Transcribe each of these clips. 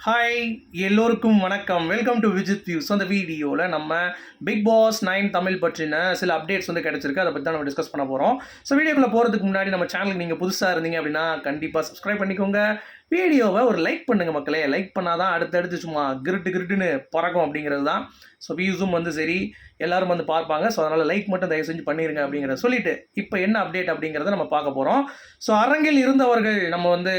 Hi, எல்லோருக்கும் வணக்கம். Welcome to Vijith views. அந்த வீடியோவில் நம்ம பிக் பாஸ் 9 தமிழ் பற்றின சில அப்டேட்ஸ் வந்து கிடச்சிருக்கு. அதை பற்றி தான் நம்ம டிஸ்கஸ் பண்ண போகிறோம். ஸோ வீடியோக்குள்ளே போகிறதுக்கு முன்னாடி நம்ம சேனலுக்கு நீங்கள் புதுசாக இருந்தீங்க அப்படின்னா கண்டிப்பாக சப்ஸ்கிரைப் பண்ணிக்கோங்க. வீடியோவை ஒரு லைக் பண்ணுங்கள் மக்களே. லைக் பண்ணால் தான் அடுத்தடுத்து சும்மா கிருட்டுன்னு பறக்கும் அப்படிங்கிறது தான். ஸோ வியூஸும் வந்து சரி எல்லோரும் வந்து பார்ப்பாங்க. ஸோ அதனால் லைக் மட்டும் தயவு செஞ்சு பண்ணிடுங்க அப்படிங்கிறத சொல்லிவிட்டு இப்போ என்ன அப்டேட் அப்படிங்கிறத நம்ம பார்க்க போகிறோம். ஸோ அரங்கில் இருந்தவர்கள் நம்ம வந்து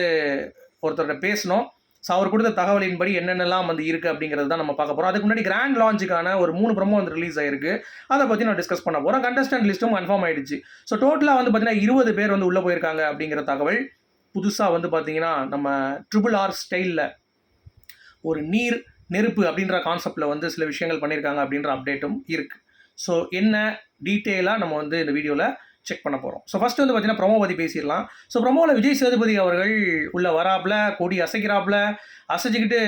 ஒருத்தர்கிட்ட பேசணும். ஸோ அவர் கொடுத்த தகவலின்படி என்னென்னலாம் வந்து இருக்குது அப்படிங்கிறது தான் நம்ம பார்க்க போகிறோம். அதுக்கு முன்னாடி கிராண்ட் லான்ச்சுக்கான ஒரு 3 ப்ரோமோ வந்து ரிலீஸ் ஆயிருக்கு. அதை பற்றி நான் டிஸ்கஸ் பண்ண போகிறோம். கண்டஸ்டன்ட் லிஸ்ட்டும் கன்ஃபார்ம் ஆயிடுச்சு. ஸோ டோட்டலாக வந்து பார்த்தீங்கன்னா 20 பேர் வந்து உள்ளே போயிருக்காங்க அப்படிங்கிற தகவல். புதுசாக வந்து பார்த்தீங்கன்னா நம்ம RRR ஸ்டைலில் ஒரு நீர் நெருப்பு அப்படின்ற கான்செப்டில் வந்து சில விஷயங்கள் பண்ணியிருக்காங்க அப்படின்ற அப்டேட்டும் இருக்குது. ஸோ என்ன டீட்டெயிலாக நம்ம வந்து இந்த வீடியோவில் செக் பண்ண போகிறோம். ஸோ ஃபஸ்ட்டு வந்து பார்த்தீங்கன்னா ப்ரோமோ பற்றி பேசிடலாம். ஸோ ப்ரோமோவில் விஜய் சேதுபதி அவர்கள் உள்ள வராப்பில் கொடி அசைக்கிறாப்புல அசைச்சிக்கிட்டு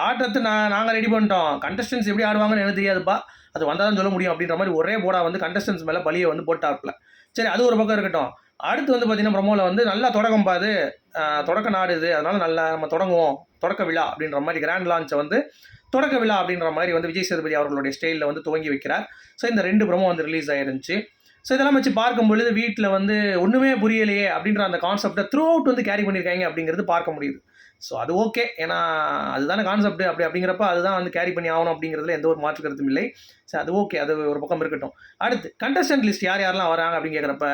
ஆட்டத்தை நாங்கள் ரெடி பண்ணிட்டோம், கண்டஸ்டன்ஸ் எப்படி ஆடுவாங்கன்னு எனக்கு தெரியாதுப்பா, அது வந்தால் தான் சொல்ல முடியும் அப்படின்ற மாதிரி ஒரே போர்டாக வந்து கண்டஸ்டன்ஸ் மேலே பலியை வந்து போட்டாப்புல. சரி, அது ஒரு பக்கம் இருக்கட்டும். அடுத்து வந்து பார்த்தீங்கன்னா ப்ரோமோவில் வந்து நல்லா தொடக்கம் பாது, தொடக்க நாடு இது, அதனால் நல்லா நம்ம தொடங்குவோம், தொடக்க விழா அப்படின்ற மாதிரி கிராண்ட் லான்ச்சை வந்து தொடக்க விழா அப்படின்ற மாதிரி வந்து விஜய் சேதுபதி அவர்களுடைய ஸ்டைலில் வந்து துவங்கி வைக்கிறார். ஸோ இந்த 2 ப்ரோமோ வந்து ரிலீஸ் ஆயிருந்துச்சு. ஸோ இதெல்லாம் வச்சு பார்க்கும் பொழுது வீட்டில் வந்து ஒன்றுமே புரியலையே அப்படின்ற அந்த கான்செப்டை த்ரூ அவுட் வந்து கேரி பண்ணியிருக்காங்க அப்படிங்கிறது பார்க்க முடியுது. ஸோ அது ஓகே, ஏன்னா அதுதானே கான்செப்ட். அப்படிங்கிறப்ப அதுதான் வந்து கேரி பண்ணி ஆகணும் அப்படிங்கிறதுல எந்த ஒரு மாற்று கருத்தும் இல்லை. ஸோ அது ஓகே, அது ஒரு பக்கம் இருக்கட்டும். அடுத்து கண்டஸ்டன்ட் லிஸ்ட் யார் யாரெல்லாம் வராங்க அப்படின்னு கேட்குறப்ப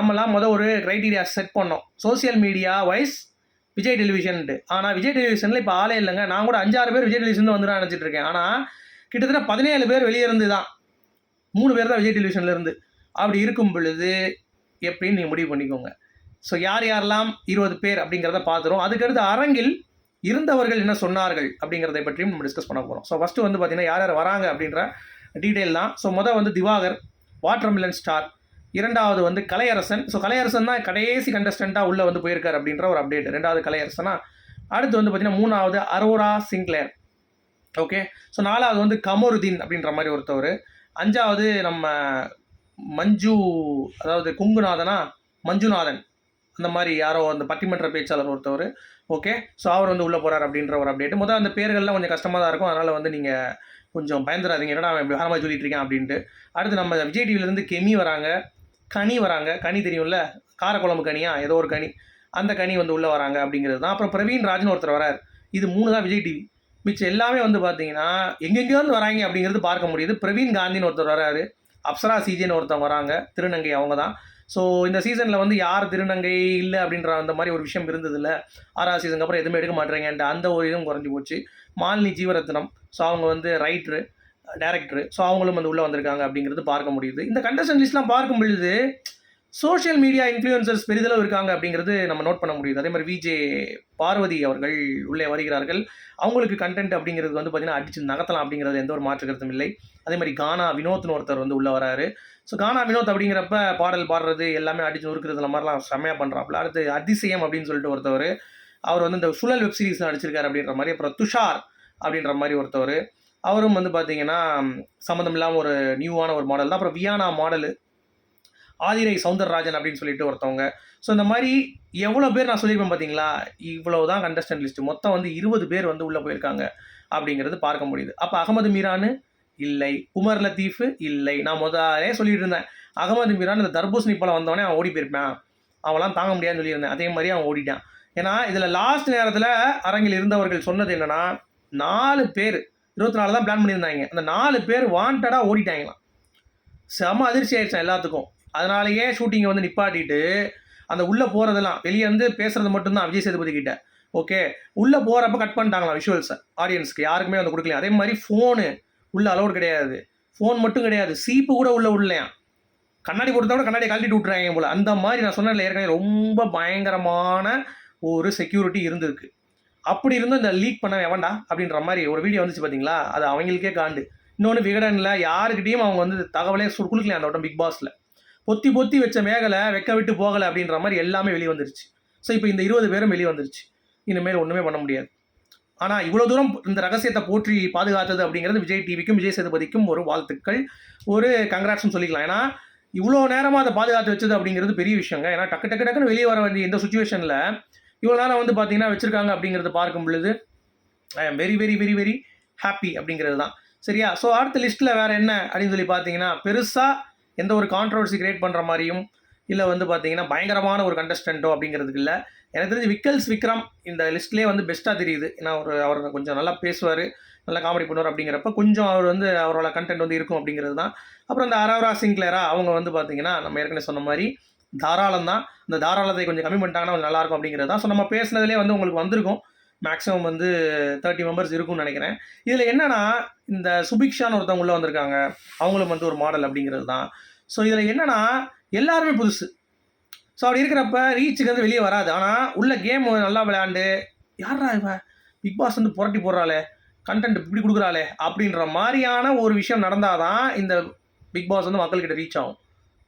நம்மலாம் ஒரு க்ரைட்டீரியா செட் பண்ணோம், சோசியல் மீடியா வைஸ் விஜய் டெலிவிஷன்ட்டு. ஆனால் விஜய் டெலிவிஷனில் இப்போ ஆளே இல்லைங்க. நான் கூட 5-6 பேர் விஜய் டெலிவிஷன் வந்து நினச்சிட்டு இருக்கேன். ஆனால் கிட்டத்தட்ட 17 பேர் வெளியே இருந்து தான், 3 பேர் தான் விஜய் டெலிவிஷனில் இருந்து. அப்படி இருக்கும் பொழுது எப்படின்னு நீங்கள் முடிவு பண்ணிக்கோங்க. ஸோ யார் யாரெல்லாம் 20 பேர் அப்படிங்கிறத பார்த்துரும். அதுக்கடுத்து அரங்கில் இருந்தவர்கள் என்ன சொன்னார்கள் அப்படிங்கிறத பற்றியும் நம்ம டிஸ்கஸ் பண்ண போகிறோம். ஸோ ஃபஸ்ட்டு வந்து பார்த்தீங்கன்னா யார் யார் வராங்க அப்படின்ற டீட்டெயில் தான். ஸோ வந்து திவாகர், வாட்டர்மிலன் ஸ்டார். இரண்டாவது வந்து கலையரசன். ஸோ கலையரசன் தான் கடைசி கண்டஸ்டண்ட்டாக உள்ளே வந்து போயிருக்கார் அப்படின்ற ஒரு அப்டேட். 2வது கலையரசனா. அடுத்து வந்து பார்த்தீங்கன்னா 3வது அரோரா சிங்க்லேர். ஓகே. ஸோ 4வது வந்து கமருதீன் அப்படின்ற மாதிரி ஒருத்தவர். 5வது நம்ம மஞ்சு, அதாவது குங்குநாதனா மஞ்சுநாதன், அந்த மாதிரி யாரோ அந்த பட்டிமன்ற பேச்சாளர் ஒருத்தவர். ஓகே. ஸோ அவர் வந்து உள்ளே போகிறார் அப்படின்ற ஒரு அப்டேட். அந்த பேர்கள்லாம் கொஞ்சம் கஷ்டமாக தான் இருக்கும். அதனால் வந்து நீங்கள் கொஞ்சம் பயந்துடாதீங்க, என்னடா அவன் வேற மாதிரி சொல்லிட்டு இருக்கேன் அப்படின்ட்டு. அடுத்து நம்ம விஜய் டிவிலேருந்து கெமி வராங்க, கனி வராங்க. கனி தெரியும்ல, காரக்குழம்பு கனியா ஏதோ ஒரு கனி, அந்த கனி வந்து உள்ளே வராங்க அப்படிங்கிறது தான். அப்புறம் பிரவீன் ராஜ்னு ஒருத்தர் வரார். இது 3 தான் விஜய் டிவி. மிச்சம் எல்லாமே வந்து பார்த்தீங்கன்னா எங்கெங்கேருந்து வராங்க அப்படிங்கிறது பார்க்க முடியுது. பிரவீன் காந்தின்னு ஒருத்தர் வராரு, அப்சரா சிஜேன்னு ஒருத்தவங்க வராங்க, திருநங்கை அவங்க தான். ஸோ இந்த சீசனில் வந்து யார் திருநங்கை இல்லை அப்படின்ற அந்த மாதிரி ஒரு விஷயம் இருந்ததில்ல. 6வது சீசனுக்கு அப்புறம் எதுவுமே எடுக்க மாட்டேறீங்கன்ட்டு அந்த ஒரு இதுவும் குறைஞ்சி போச்சு. மாலினி ஜீவரத்னம், ஸோ அவங்க வந்து ரைட்ரு, டேரக்டரு, ஸோ அவங்களும் வந்து உள்ளே வந்திருக்காங்க அப்படிங்கிறது பார்க்க முடியுது. இந்த கண்டஸ்டன்ட் லிஸ்ட்லாம் பார்க்கும் பொழுது சோஷியல் மீடியா இன்ஃப்ளூயன்சர்ஸ் பெரிதளவு இருக்காங்க அப்படிங்கிறது நம்ம நோட் பண்ண முடியுது. அதே மாதிரி விஜே பார்வதி அவர்கள் உள்ளே வருகிறார்கள். அவங்களுக்கு கண்டென்ட் அப்படிங்கிறது வந்து பார்த்தீங்கன்னா அடிச்சு நகர்த்தலாம் அப்படிங்கிறது எந்த ஒரு மாற்று கருத்தும் இல்லை. அதே மாதிரி கானா வினோத்னு ஒருத்தர் வந்து உள்ளே வராரு. ஸோ கானா வினோத் அப்படிங்கிறப்ப பாடல் பாடுறது எல்லாமே அடிச்சு நொறுக்கிறது அந்த மாதிரிலாம் செம்மையாக பண்ணுறாப்புல. அடுத்து அதிசயம் அப்படின்னு சொல்லிட்டு ஒருத்தவர், அவர் வந்து இந்த சுழல் வெப் சீரிஸில் நடிச்சிருக்காரு அப்படின்ற மாதிரி. அப்புறம் துஷார் அப்படின்ற மாதிரி ஒருத்தவர், அவரும் வந்து பார்த்தீங்கன்னா சம்மந்தம் இல்லாமல் ஒரு நியூவான ஒரு மாடல் தான். அப்புறம் வியானா மாடலு, ஆதிரை சவுந்தரராஜன் அப்படின்னு சொல்லிட்டு ஒருத்தவங்க. ஸோ இந்த மாதிரி எவ்வளோ பேர் நான் சொல்லியிருப்பேன் பார்த்தீங்களா, இவ்வளோ தான் கண்டஸ்டன்ட் லிஸ்ட்டு. மொத்தம் வந்து 20 பேர் வந்து உள்ளே போயிருக்காங்க அப்படிங்கிறது பார்க்க முடியுது. அப்போ அகமது மீரானு இல்லை, உமர் லத்தீஃபு இல்லை. நான் முதலே சொல்லிட்டு இருந்தேன், அகமது மீரான் இந்த தர்பூசணி பழம் வந்தவொடனே அவன் ஓடி போயிருப்பேன், அவன்லாம் தாங்க முடியாதுன்னு சொல்லியிருந்தேன். அதே மாதிரி அவன் ஓடிட்டான். ஏன்னா இதில் லாஸ்ட் நேரத்தில் அரங்கில் இருந்தவர்கள் சொன்னது என்னென்னா 4 பேர் 24 தான் பிளான் பண்ணியிருந்தாங்க. அந்த 4 பேர் வாண்டடாக ஓடிட்டாங்களாம். செம அதிர்ச்சி ஆயிடுச்சான் எல்லாத்துக்கும். அதனாலேயே ஷூட்டிங்கை வந்து நிப்பாட்டிட்டு அந்த உள்ளே போகிறதெல்லாம் வெளியே வந்து பேசுகிறது மட்டும்தான் விஜய் சேதுபதி கிட்ட. ஓகே. உள்ளே போகிறப்ப கட் பண்ணிட்டாங்களாம் விஷுவல்ஸை, ஆடியன்ஸ்க்கு யாருக்குமே வந்து கொடுக்கல. அதே மாதிரி ஃபோனு உள்ளே அலோடு கிடையாது. ஃபோன் மட்டும் கிடையாது, சீப்பு கூட உள்ளே விடலையாம். கண்ணாடி போட்டு கூட கண்ணாடியை கழட்டிட்டு விட்டுறாங்க போல். அந்த மாதிரி நான் சொன்னதில்ல ஏற்கனவே ரொம்ப பயங்கரமான ஒரு செக்யூரிட்டி இருந்திருக்கு. அப்படி இருந்தும் இந்த லீக் பண்ண வேண்டாம் அப்படின்ற மாதிரி ஒரு வீடியோ வந்துச்சு பார்த்தீங்களா, அது அவங்களுக்கே காண்டு. இன்னொன்று விகடனில் யாருக்கிட்டையும் அவங்க வந்து தகவலே கொடுக்கலையா அந்த வட்டம். பிக் பாஸில் பொத்தி வச்ச மேகலை வெக்க விட்டு போகலை அப்படின்ற மாதிரி எல்லாமே வெளியே வந்துருச்சு. ஸோ இப்போ இந்த 20 பேரும் வெளியே வந்துருச்சு. இனிமேல் ஒன்றுமே பண்ண முடியாது. ஆனால் இவ்வளோ தூரம் இந்த ரகசியத்தை போற்றி பாதுகாத்தது அப்படிங்கிறது விஜய் டிவிக்கும் விஜய் சேதுபதிக்கும் ஒரு வாழ்த்துக்கள், ஒரு கங்க்ராட்ஸ்னு சொல்லிக்கலாம். ஏன்னா இவ்வளோ நேரமாக அதை பாதுகாத்து வச்சது அப்படிங்கிறது பெரிய விஷயங்க. ஏன்னா டக்குன்னு வெளியே வர வேண்டிய இந்த சுச்சுவேஷனில் இவ்வளோ நேரம் வந்து பார்த்தீங்கன்னா வச்சுருக்காங்க அப்படிங்கிறத பார்க்கும் பொழுது I am very very very very happy அப்படிங்கிறது தான். சரியா? ஸோ அடுத்த லிஸ்ட்டில் வேறு என்ன அப்படின்னு சொல்லி பார்த்தீங்கன்னா, பெருசாக எந்த ஒரு கான்ட்ரவர்சி கிரியேட் பண்ணுற மாதிரியும் இல்லை வந்து பார்த்தீங்கன்னா பயங்கரமான ஒரு கண்டஸ்டண்ட்டோ அப்படிங்கிறதுக்கு இல்லை. எனக்கு தெரிஞ்சு விக்ரம் இந்த லிஸ்ட்லேயே வந்து பெஸ்ட்டாக தெரியுது. ஏன்னா அவர் கொஞ்சம் நல்லா பேசுவார், நல்லா காமெடி பண்ணுவார். அப்படிங்கிறப்ப கொஞ்சம் அவர் வந்து அவரோட கண்டென்ட் வந்து இருக்கும் அப்படிங்கிறது தான். அப்புறம் இந்த அரோரா சிங்க்லேரா அவங்க வந்து பார்த்தீங்கன்னா நம்ம ஏற்கனவே சொன்ன மாதிரி தாராளம் தான். இந்த தாராளத்தை கொஞ்சம் கம்மி பண்ணிட்டாங்கன்னா கொஞ்சம் நல்லாயிருக்கும் அப்படிங்கிறது தான். ஸோ நம்ம பேசுனதுலேயே வந்து உங்களுக்கு வந்திருக்கும். மேக்ஸிமம் வந்து 30 மெம்பர்ஸ் இருக்கும்னு நினைக்கிறேன். இதில் என்னன்னா இந்த சுபிக்ஷான்னு ஒருத்தவங்க உள்ள வந்திருக்காங்க. அவங்களும் வந்து ஒரு மாடல் அப்படிங்கிறது தான். ஸோ இதில் என்னன்னா எல்லாருமே புதுசு. ஸோ அப்படி இருக்கிறப்ப ரீச்சுக்கு வந்து வெளியே வராது. ஆனால் உள்ள கேம் நல்லா விளையாண்டு யாரா இவ பிக் பாஸ் வந்து புரட்டி போடுறாளே, கண்டென்ட் இப்படி கொடுக்குறாளே அப்படின்ற மாதிரியான ஒரு விஷயம் நடந்தால் தான் இந்த பிக் பாஸ் வந்து மக்கள்கிட்ட ரீச் ஆகும்.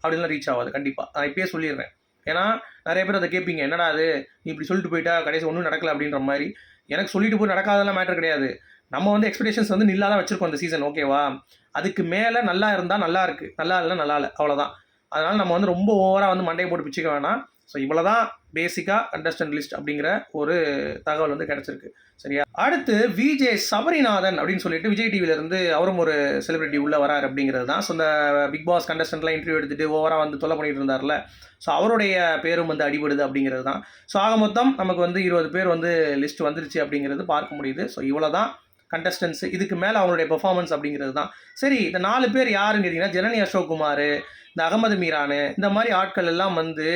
அப்படின்லாம் ரீச் ஆகாது கண்டிப்பாக. நான் இப்பயே சொல்லிடுறேன். ஏன்னா நிறைய பேர் அதை கேட்பீங்க, என்னடா அது நீ இப்படி சொல்லிட்டு போயிட்டா கடைசி ஒன்றும் நடக்கலை அப்படின்ற மாதிரி. எனக்கு சொல்லிட்டு போய் நடக்காதெல்லாம் மேட்டர் கிடையாது. நம்ம வந்து எக்ஸ்பெக்டேஷன்ஸ் வந்து நில்லாதான் வச்சுருக்கோம் இந்த சீசன், ஓகேவா? அதுக்கு மேலே நல்லா இருந்தால் நல்லா இருக்குது, நல்லா இல்லைன்னா நல்லா இல்லை, அவ்வளோதான். அதனால் நம்ம வந்து ரொம்ப ஓவராக வந்து மண்டையை போட்டு பிச்சுக்க வேணாம். ஸோ இவ்வளோ தான் பேசிக்காக கண்டஸ்டன்ட் லிஸ்ட் அப்படிங்கிற ஒரு தகவல் வந்து கிடச்சிருக்கு. சரியா? அடுத்து விஜே சபரிநாதன் அப்படின்னு சொல்லிட்டு விஜய் டிவிலேருந்து அவரும் ஒரு செலிபிரிட்டி உள்ளே வரார் அப்படிங்கிறது தான். ஸோ இந்த பிக் பாஸ் கண்டஸ்டன்ட்லாம் இன்டர்வியூ எடுத்துகிட்டு ஓவராக வந்து தொல்லை பண்ணிட்டு இருந்தார்ல, ஸோ அவருடைய பேரும் வந்து அடிபடுது அப்படிங்கிறது தான். ஸோ ஆக மொத்தம் நமக்கு வந்து 20 பேர் வந்து லிஸ்ட் வந்துருச்சு அப்படிங்கிறது பார்க்க முடியுது. ஸோ இவ்வளோ தான் கண்டஸ்டன்ஸ். இதுக்கு மேலே அவங்களுடைய பெர்ஃபார்மன்ஸ் அப்படிங்கிறது தான். சரி, இந்த 4 பேர் யாருன்னு கேட்டிங்கன்னா ஜனனி அசோக்குமார், இந்த அகமது மீரானு, இந்த மாதிரி ஆட்கள் எல்லாம் வந்து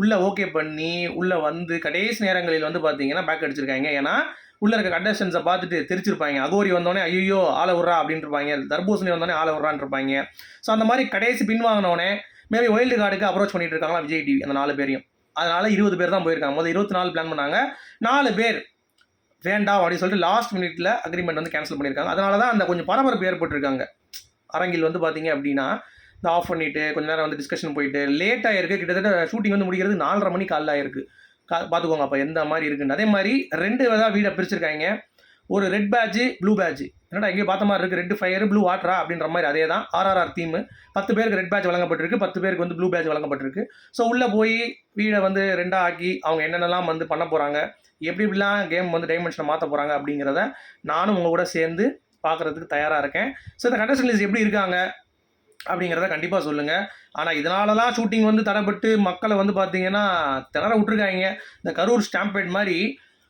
உள்ளே ஓகே பண்ணி உள்ளே வந்து கடைசி நேரங்களில் வந்து பார்த்தீங்கன்னா பேக் அடிச்சிருக்காங்க. ஏன்னா உள்ளே இருக்க கண்டஸ்டன்ஸை பார்த்துட்டு தெரிச்சிருப்பாங்க. அகோரி வந்தோடனே ஐயோ ஆளை விட்றா அப்படின்ட்டு இருப்பாங்க, தர்பூசணி வந்தோடனே ஆளை விட்றான்னு இருப்பாங்க. ஸோ அந்த மாதிரி கடைசி பின்வாங்கினோடனே மேபி ஒயில்டு கார்டுக்கு அப்ரோச் பண்ணிட்டு இருக்காங்களா விஜய் டிவி அந்த 4 பேரையும். அதனால் 20 பேர் தான் போயிருக்காங்க. முதல் 24 பிளான் பண்ணாங்க, 4 பேர் வேண்டாம் அப்படின்னு சொல்லிட்டு லாஸ்ட் மினிட்ல அக்ரிமெண்ட் வந்து கேன்சல் பண்ணியிருக்காங்க. அதனால தான் அந்த கொஞ்சம் பரபரப்பு ஏற்பட்டிருக்காங்க அரங்கில் வந்து பார்த்தீங்க அப்படின்னா. இந்த ஆஃப் பண்ணிவிட்டு கொஞ்சம் நேரம் வந்து டிஸ்கஷன் போயிட்டு லேட் ஆகிருக்கு. கிட்டத்தட்ட ஷூட்டிங் வந்து முடிகிறது 4:30 மணி காலைல ஆயிருக்கு. பார்த்துக்கோங்க அப்போ எந்த மாதிரி இருக்குன்னு. அதே மாதிரி 2 தான் வீடை பிரிச்சிருக்காங்க. ஒரு ரெட் பேட்ஜ், ப்ளூ பேட்ஜ். என்னடா எங்கேயோ பார்த்த மாதிரி இருக்குது, ரெட் ஃபயர் ப்ளூ வாட்டரா அப்படின்ற மாதிரி. அதே தான் ஆர்ஆர்ஆர் தீம். 10 பேருக்கு ரெட் பேட்ஜ் வழங்கப்பட்டிருக்கு, 10 பேருக்கு வந்து ப்ளூ பேட்ஜ் வழங்கப்பட்டிருக்கு. ஸோ உள்ளே போய் வீடை வந்து 2 ஆக்கி அவங்க என்னென்னலாம் வந்து பண்ண போகிறாங்க, எப்படி இப்படிலாம் கேம் வந்து டைமென்ஷனை மாற்ற போகிறாங்க அப்படிங்கிறத நானும் உங்கள் கூட சேர்ந்து பார்க்குறதுக்கு தயாராக இருக்கேன். ஸோ இந்த கண்டஸ்டன்ட் லிஸ்ட் எப்படி இருக்காங்க அப்படிங்கிறத கண்டிப்பாக சொல்லுங்கள். ஆனால் இதனாலலாம் ஷூட்டிங் வந்து தடைப்பட்டு மக்களை வந்து பார்த்தீங்கன்னா திணற விட்டுருக்காங்க. இந்த கரூர் ஸ்டாம்பேட் மாதிரி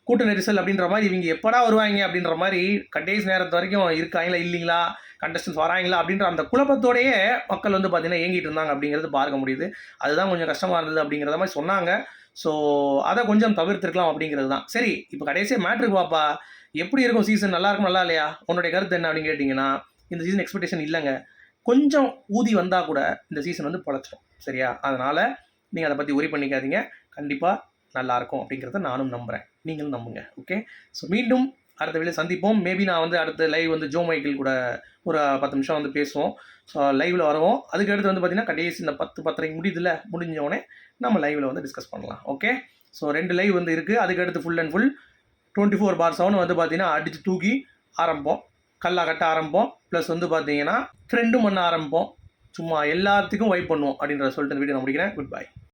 கூட்ட நெரிசல் அப்படின்ற மாதிரி இவங்க எப்படா வருவாங்க அப்படின்ற மாதிரி கடைசி நேரத்து வரைக்கும் இருக்காங்களா இல்லைங்களா, கண்டஸ்டன்ஸ் வராங்களா அப்படின்ற அந்த குழப்பத்தோடையே மக்கள் வந்து பார்த்தீங்கன்னா ஏங்கிட்டு இருந்தாங்க அப்படிங்கிறது பார்க்க முடியுது. அதுதான் கொஞ்சம் கஷ்டமாக இருந்தது அப்படிங்கிறத மாதிரி சொன்னாங்க. ஸோ அதை கொஞ்சம் தவிர்த்துருக்கலாம் அப்படிங்கிறது தான். சரி, இப்போ கடைசியாக மேட்ருக்கு வாப்பா, எப்படி இருக்கும் சீசன், நல்லா இருக்கும் நல்லா இல்லையா, உன்னுடைய கருத்து என்ன அப்படின்னு கேட்டிங்கன்னா, இந்த சீசன் எக்ஸ்பெக்டேஷன் இல்லைங்க. கொஞ்சம் ஊதி வந்தால் கூட இந்த சீசன் வந்து பொழைச்சிடும். சரியா? அதனால் நீங்கள் அதை பற்றி ஒரி பண்ணிக்காதீங்க. கண்டிப்பாக நல்லாயிருக்கும் அப்படிங்கிறத நானும் நம்புகிறேன், நீங்களும் நம்புங்க. ஓகே, ஸோ மீண்டும் அடுத்த வேலையை சந்திப்போம். மேபி நான் வந்து அடுத்த லைவ் வந்து ஜோ மைக்கிள் கூட ஒரு 10 நிமிஷம் வந்து பேசுவோம். ஸோ லைவில் வருவோம். அதுக்கடுத்து வந்து பார்த்திங்கன்னா கடைசி இந்த 10:10 முடியுதுல, முடிஞ்சோடனே நம்ம லைவில் வந்து டிஸ்கஸ் பண்ணலாம். ஓகே, ஸோ 2 லைவ் வந்து இருக்குது. அதுக்கடுத்து ஃபுல் அண்ட் ஃபுல் 24/7 வந்து பார்த்திங்கன்னா அடித்து தூக்கி ஆரம்பிப்போம், கல்லா கட்ட ஆரம்பிப்போம். ப்ளஸ் வந்து பார்த்தீங்கன்னா ஃப்ரெண்டும் பண்ண ஆரம்பிப்போம். சும்மா எல்லாத்துக்கும் வைப் பண்ணுவோம் அப்படின்றத சொல்லிட்டு இந்த வீடியோ நான் முடிக்கிறேன். Good bye.